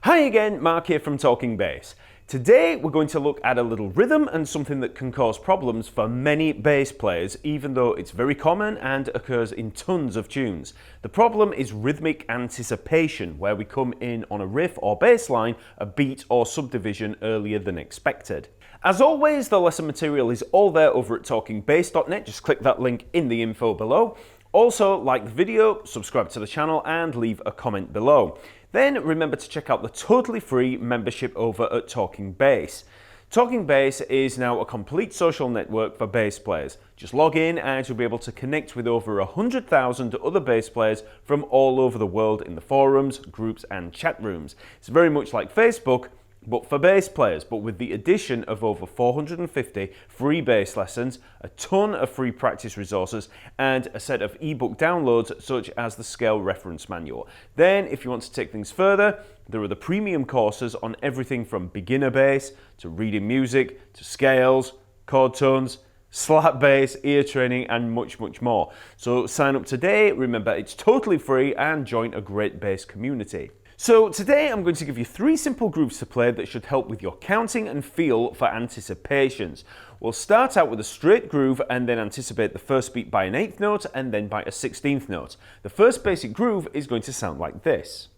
Hi again, Mark here from Talking Bass. Today we're going to look at a little rhythm and something that can cause problems for many bass players, even though it's very common and occurs in tons of tunes. The problem is rhythmic anticipation, where we come in on a riff or bass line, a beat or subdivision earlier than expected. As always, the lesson material is all there over at talkingbass.net. Just click that link in the info below. Also, like the video, subscribe to the channel and leave a comment below. Then remember to check out the totally free membership over at Talking Bass. Talking Bass is now a complete social network for bass players. Just log in and you'll be able to connect with over 100,000 other bass players from all over the world in the forums, groups and chat rooms. It's very much like Facebook, but for bass players, but with the addition of over 450 free bass lessons, a ton of free practice resources, and a set of ebook downloads such as the scale reference manual. Then, if you want to take things further, there are the premium courses on everything from beginner bass, to reading music, to scales, chord tones, slap bass, ear training, and much, much more. So sign up today, remember it's totally free, and join a great bass community. So today I'm going to give you 3 simple grooves to play that should help with your counting and feel for anticipations. We'll start out with a straight groove and then anticipate the first beat by an 8th note and then by a 16th note. The first basic groove is going to sound like this.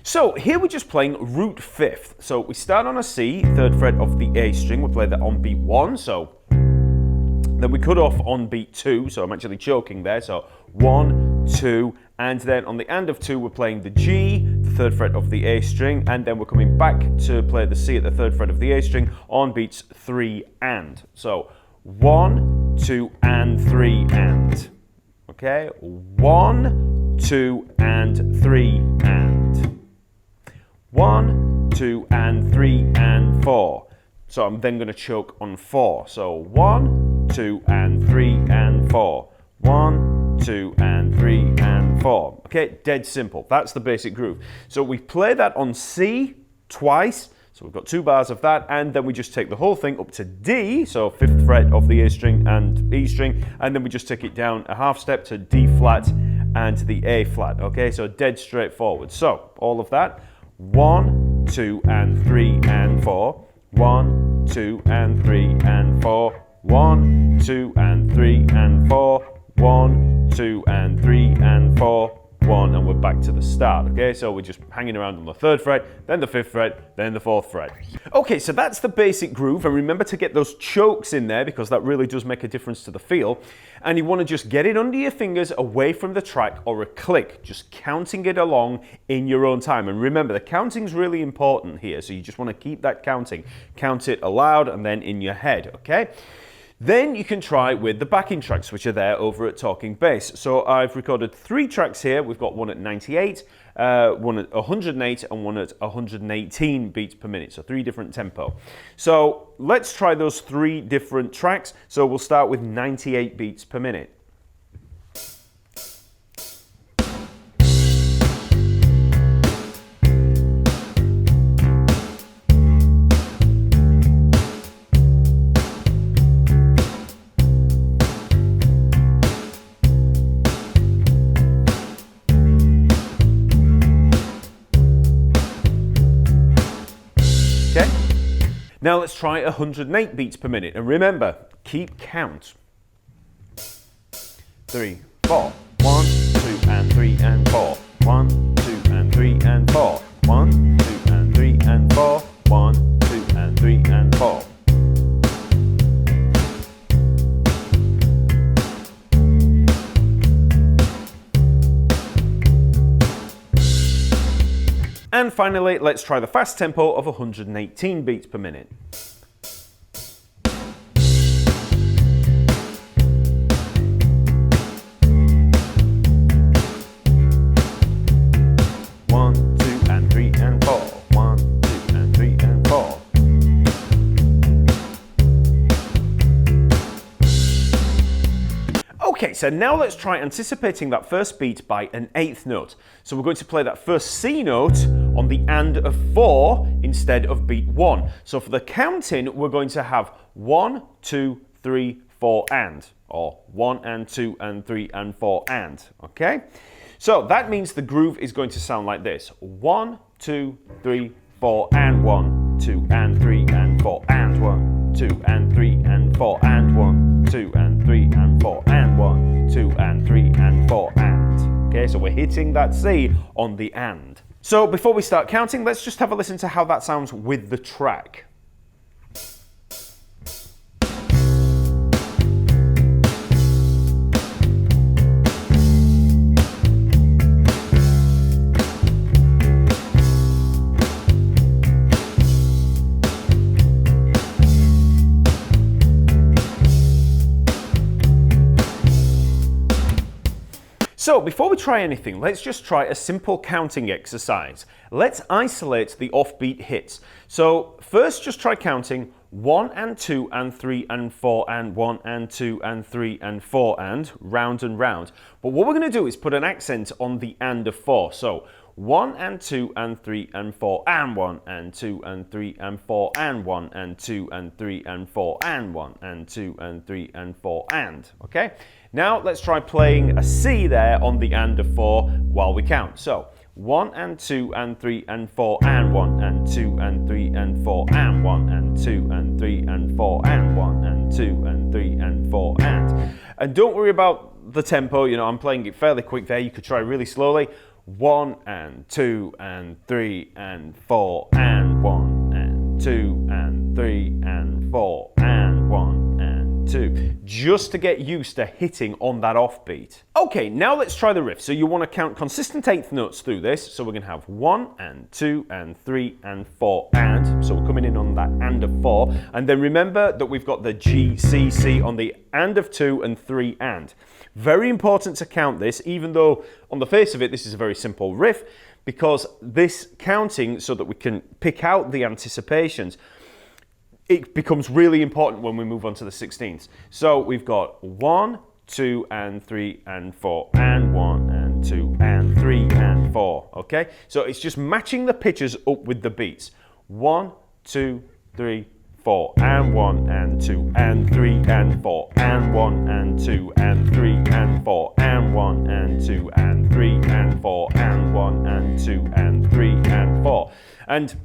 So here we're just playing root 5th. So we start on a C, 3rd fret of the A string. We'll play that on beat 1. So then we cut off on beat 2. So I'm actually choking there. So 1, 2, and then on the end of 2 we're playing the G, the 3rd fret of the A string, and then we're coming back to play the C at the 3rd fret of the A string on beats 3 and. So 1, 2, and 3 and. Okay, 1, 2, and 3 and. 1, 2, and 3, and 4. So I'm then going to choke on 4. So 1, 2, and 3, and 4. 1, 2, and 3, and 4. Okay, dead simple. That's the basic groove. So we play that on C twice. So we've got 2 bars of that, and then we just take the whole thing up to D, so 5th fret of the A string and E string, and then we just take it down a half step to D flat and to the A flat. Okay, so dead straightforward. So all of that. 1, 2, and 3, and 4. 1, 2, and 3, and 4. 1, 2, and 3, and 4. 1, 2, and 3, and 4. 1, and we're back to the start. Okay, so we're just hanging around on the 3rd fret, then the 5th fret, then the 4th fret. Okay, so that's the basic groove, and remember to get those chokes in there because that really does make a difference to the feel. And you want to just get it under your fingers away from the track or a click, just counting it along in your own time. And remember, the counting's really important here, so you just want to keep that counting. Count it aloud and then in your head, okay? Then you can try with the backing tracks, which are there over at Talking Bass. So I've recorded 3 tracks here. We've got one at 98, one at 108, and one at 118 beats per minute. So 3 different tempo. So let's try those 3 different tracks. So we'll start with 98 beats per minute. Now let's try 108 beats per minute, and remember, keep count. 3, 4. 1, 2, and 3, and 4. 1, 2, and 3, and 4. 1, 2, and 3, and 4. 1, 2, and 3, and 4. And finally, let's try the fast tempo of 118 beats per minute. Okay, so and now let's try anticipating that first beat by an eighth note. So we're going to play that first C note on the and of 4 instead of beat 1. So for the counting, we're going to have 1, 2, 3, 4 and, or 1 and 2 and 3 and 4 and, okay? So that means the groove is going to sound like this. 1, 2, 3, 4 and 1, 2 and 3 and 4 and 1, 2 and 3 and 4 and 1, 2 and 3 and 4 and 1, 2 and 3 and 4 and. Okay, so we're hitting that C on the and. So before we start counting, let's just have a listen to how that sounds with the track. So before we try anything, let's just try a simple counting exercise. Let's isolate the offbeat hits. So first just try counting 1 and 2 and 3 and 4 and 1 and 2 and 3 and 4 and round and round. But what we're going to do is put an accent on the and of 4. So 1 and 2 and 3 and 4 and 1 and 2 and 3 and 4 and 1 and 2 and 3 and 4 and 1 and 2 and 3 and 4 and. Okay? Now let's try playing a C there on the and of 4 while we count. So 1 and 2 and 3 and 4 and 1 and 2 and 3 and 4 and 1 and 2 and 3 and 4 and 1 and 2 and 3 and 4 and. And don't worry about the tempo, you know, I'm playing it fairly quick there. You could try really slowly. 1 and 2 and 3 and 4 and 1 and 2 and 3 and 4 and 1 and 2, just to get used to hitting on that offbeat. Okay, now let's try the riff. So you want to count consistent eighth notes through this. So we're going to have 1 and 2 and 3 and 4 and. So we're coming in on that and of 4. And then remember that we've got the G, C, C on the and of 2 and 3 and. Very important to count this, even though on the face of it, this is a very simple riff, because this counting so that we can pick out the anticipations, it becomes really important when we move on to the 16ths. So we've got 1, 2 and 3 and 4 and 1 and 2 and 3 and 4, okay? So it's just matching the pitches up with the beats. 1, 2, 3, 4 and 1 and 2 and 3 and 4 and 1 and 2 and 3 and 4 and 1 and 2 and 3 and 4 and 1 and 2 and 3 and 4. And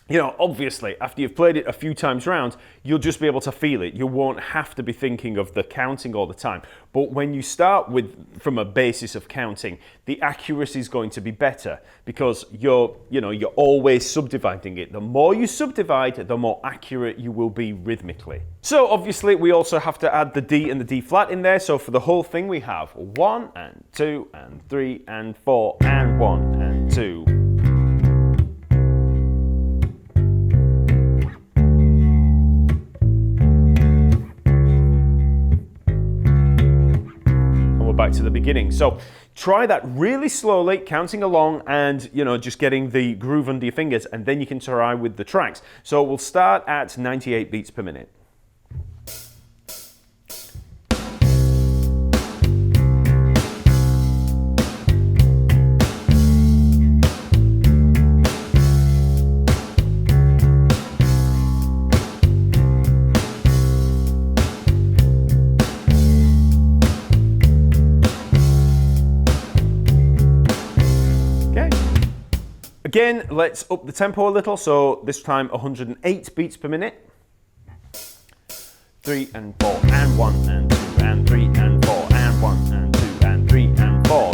you know, obviously, after you've played it a few times round, you'll just be able to feel it. You won't have to be thinking of the counting all the time. But when you start from a basis of counting, the accuracy is going to be better because you're always subdividing it. The more you subdivide, the more accurate you will be rhythmically. So obviously, we also have to add the D and the D flat in there. So for the whole thing, we have 1 and 2 and 3 and 4 and 1 and 2. Back to the beginning. So try that really slowly, counting along and, you know, just getting the groove under your fingers, and then you can try with the tracks. So we'll start at 98 beats per minute. Again, let's up the tempo a little, so this time 108 beats per minute. 3 and 4 and 1 and 2 and 3 and 4 and 1 and 2 and 3 and 4.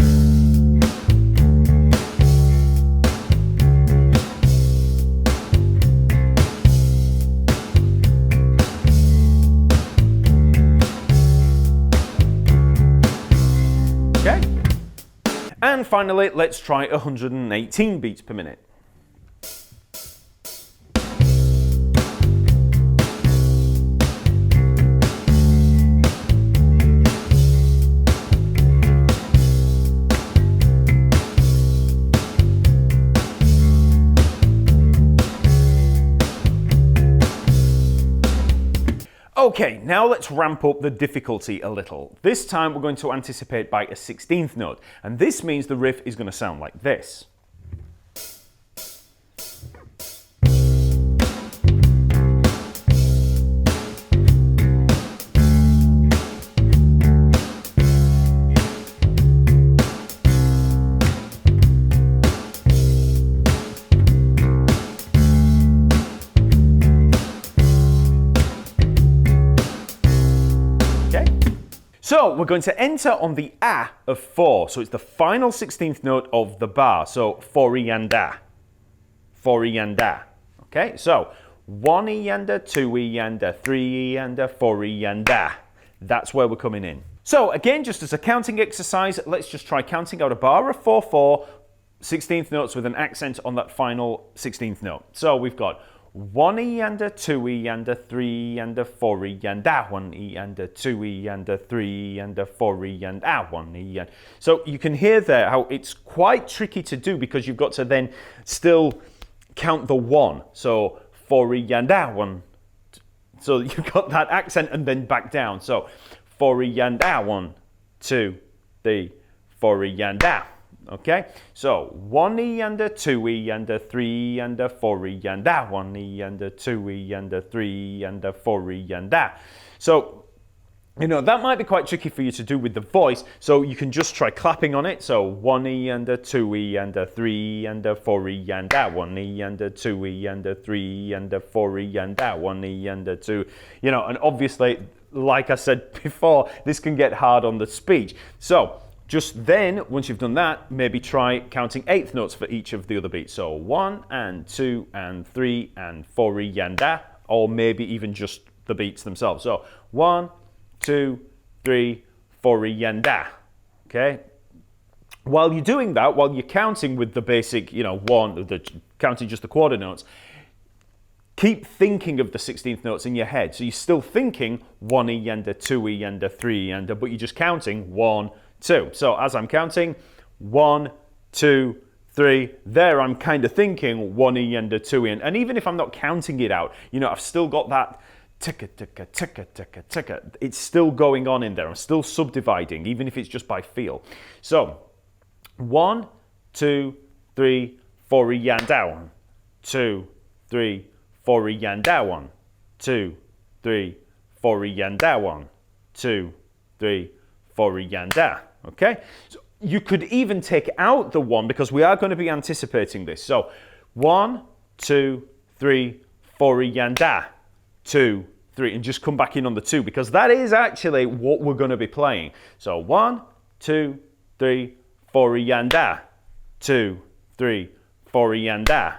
Okay. And finally, let's try 118 beats per minute. Okay, now let's ramp up the difficulty a little. This time we're going to anticipate by a 16th note, and this means the riff is going to sound like this. So we're going to enter on the A of 4. So it's the final 16th note of the bar. So 4 E and A. 4 E and A. Okay, so 1 E and A, 2 E and A, 3 E and A, 4 E and A. That's where we're coming in. So again, just as a counting exercise, let's just try counting out a bar of 4/4, 16th notes with an accent on that final 16th note. So we've got 1 E and A, 2 E and A, 3 E and A, 4 E and A, 1 E and A, 2 E and A, 3 E and A, 4 E and A, 1 E and A. So you can hear there how it's quite tricky to do because you've got to then still count the 1. So 4 E and A, 1. So you've got that accent and then back down. So 4 E and A, 1, 2, 3, 4 E and A. Okay, so 1 E and A, 2 E and A, 3 E and A, 4 E and A, 1 E and A, 2 E and A, 3 E and A, 4 E and A. So, you know, that might be quite tricky for you to do with the voice, so you can just try clapping on it. So 1 E and A, 2 E and A, 3 E and A, 4 E and A, 1 E and A, 2 E and A, 3 E and A, 4 E and A, 1 E and A, 2. You know, and obviously, like I said before, this can get hard on the speech. So just then, once you've done that, maybe try counting 8th notes for each of the other beats. So 1 and 2 and 3 and 4 E and A, or maybe even just the beats themselves. So 1, 2, 3, 4 E and A. Okay? While you're doing that, while you're counting with the basic, you know, counting just the quarter notes, keep thinking of the 16th notes in your head. So you're still thinking 1 E and A, 2 E and A, 3 E and A, but you're just counting 1, 2. So as I'm counting 1, 2, 3, there I'm kind of thinking 1 E and A, 2 E. And even if I'm not counting it out, you know, I've still got that ticka, ticka, ticka, ticka, ticka. It's still going on in there. I'm still subdividing, even if it's just by feel. So 1, 2, 3, 4 E and A, 1, 2, 3, 4 E and A, 1, 2, 3, 4 E and A, 1, 2, 3, 4 E and A. Okay, so you could even take out the 1 because we are going to be anticipating this. So 1, 2, 3, 4 E and A, 2, 3, and just come back in on the 2 because that is actually what we're going to be playing. So 1, 2, 3, 4 E and A, 2, 3, 4 E and A,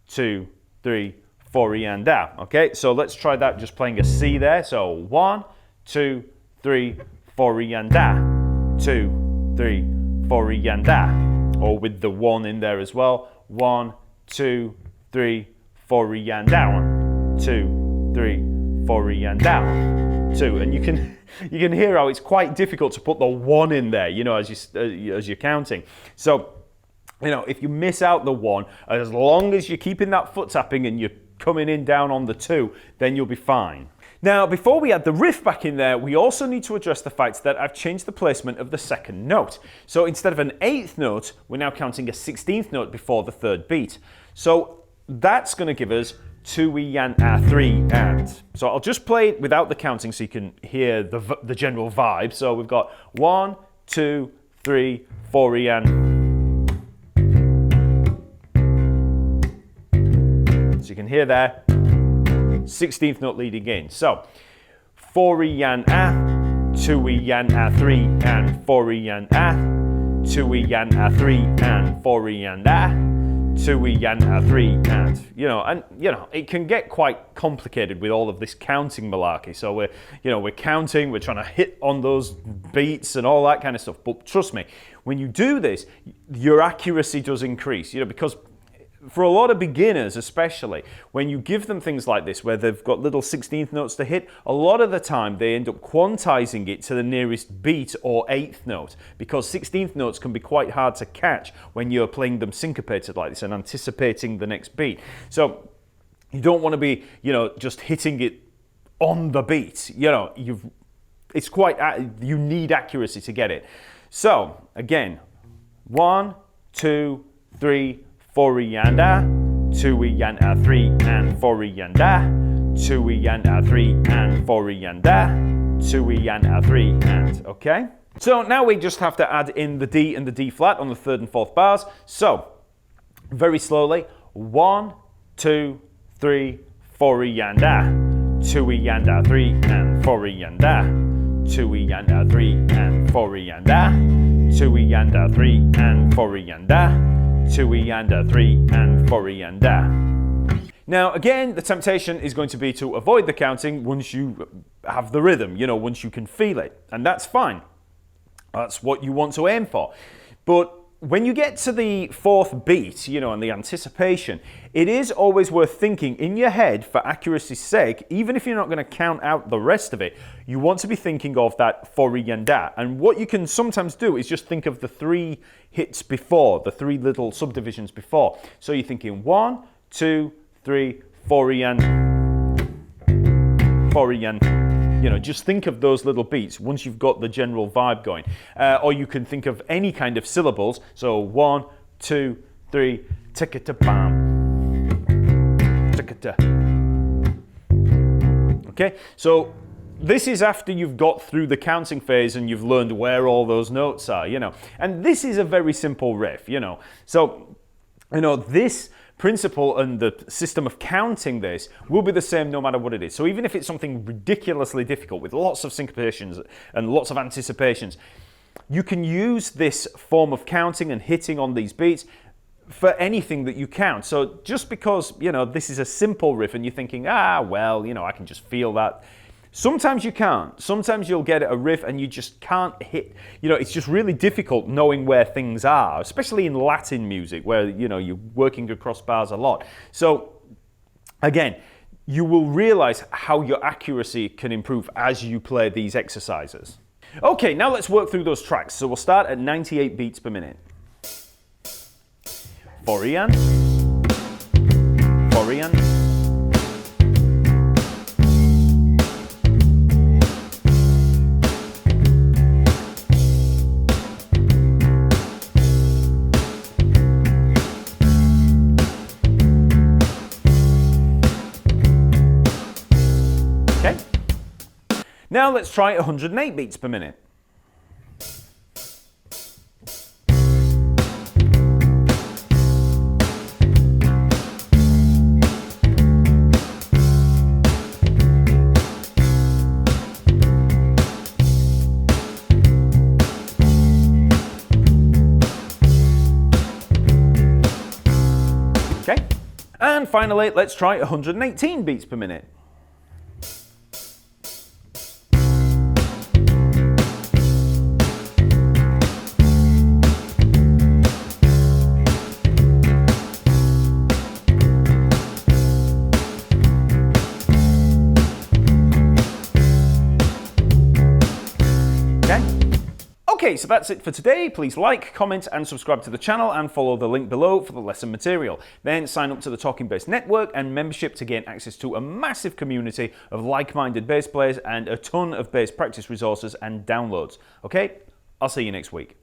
2, 3, 4 E and A. Okay, so let's try that just playing a C there. So 1, 2, 3, 4 E and A, 2, 3, 4 E and A, or with the 1 in there as well. 1, 2, 3, 4 E and A, 1, 2, 3, 4 E and A, 2. And you can hear how it's quite difficult to put the 1 in there, you know, as you're counting. So, you know, if you miss out the 1, as long as you're keeping that foot tapping and you're coming in down on the 2, then you'll be fine. Now, before we add the riff back in there, we also need to address the fact that I've changed the placement of the second note. So instead of an 8th note, we're now counting a 16th note before the 3rd beat. So that's going to give us 2 E and A, 3 and. So I'll just play it without the counting so you can hear the general vibe. So we've got 1, 2, 3, 4 E and. So you can hear there. 16th note leading in. So 4 E and A, 2 E and A, 3 and 4 E and A, 2 E and A, 3 and 4 E and A, 2 E and A, 3 and, you know, it can get quite complicated with all of this counting malarkey. So we're counting, we're trying to hit on those beats and all that kind of stuff. But trust me, when you do this, your accuracy does increase, you know, because for a lot of beginners especially, when you give them things like this where they've got little 16th notes to hit, a lot of the time they end up quantizing it to the nearest beat or 8th note because 16th notes can be quite hard to catch when you're playing them syncopated like this and anticipating the next beat. So you don't want to be, you know, just hitting it on the beat. You know, it's quite, you need accuracy to get it. So again, 1, 2, 3, 4 and a, 2 and a, 3 and 4 and a, 2 and a, 3 and 4 and a, 2 and a, 3 and, okay? So now we just have to add in the D and the D flat on the 3rd and 4th bars. So very slowly, 1, 2, 3, 4 and a, 2 and a, 3 and 4 and a, 2 and a, 3 and 4 and a, 2 and a, 3 and 4 and a, 2 and a, 3 and 4 and a. Now again, the temptation is going to be to avoid the counting once you have the rhythm, you know, once you can feel it, and that's fine. That's what you want to aim for. But when you get to the 4th beat, you know, and the anticipation, it is always worth thinking in your head, for accuracy's sake, even if you're not going to count out the rest of it, you want to be thinking of that 4 and da. And what you can sometimes do is just think of the 3 hits before, the 3 little subdivisions before. So you're thinking 1, 2, 3, 4 and 4 and. You know, just think of those little beats once you've got the general vibe going. Or you can think of any kind of syllables. So 1, 2, 3, ticka-ta-bam, ticka-ta. Okay, so this is after you've got through the counting phase and you've learned where all those notes are, you know. And this is a very simple riff, you know. So, you know, this principle and the system of counting this will be the same no matter what it is. So even if it's something ridiculously difficult with lots of syncopations and lots of anticipations, you can use this form of counting and hitting on these beats for anything that you count. So just because, you know, this is a simple riff and you're thinking, well, you know, I can just feel that. Sometimes you can't. Sometimes you'll get a riff and you just can't hit. You know, it's just really difficult knowing where things are, especially in Latin music where, you know, you're working across bars a lot. So again, you will realize how your accuracy can improve as you play these exercises. Okay, now let's work through those tracks. So we'll start at 98 beats per minute. 4 and 4 and. Now let's try 108 beats per minute. Okay. And finally, let's try 118 beats per minute. Okay, so that's it for today. Please like, comment, and subscribe to the channel and follow the link below for the lesson material. Then sign up to the TalkingBass network and membership to gain access to a massive community of like-minded bass players and a ton of bass practice resources and downloads. Okay, I'll see you next week.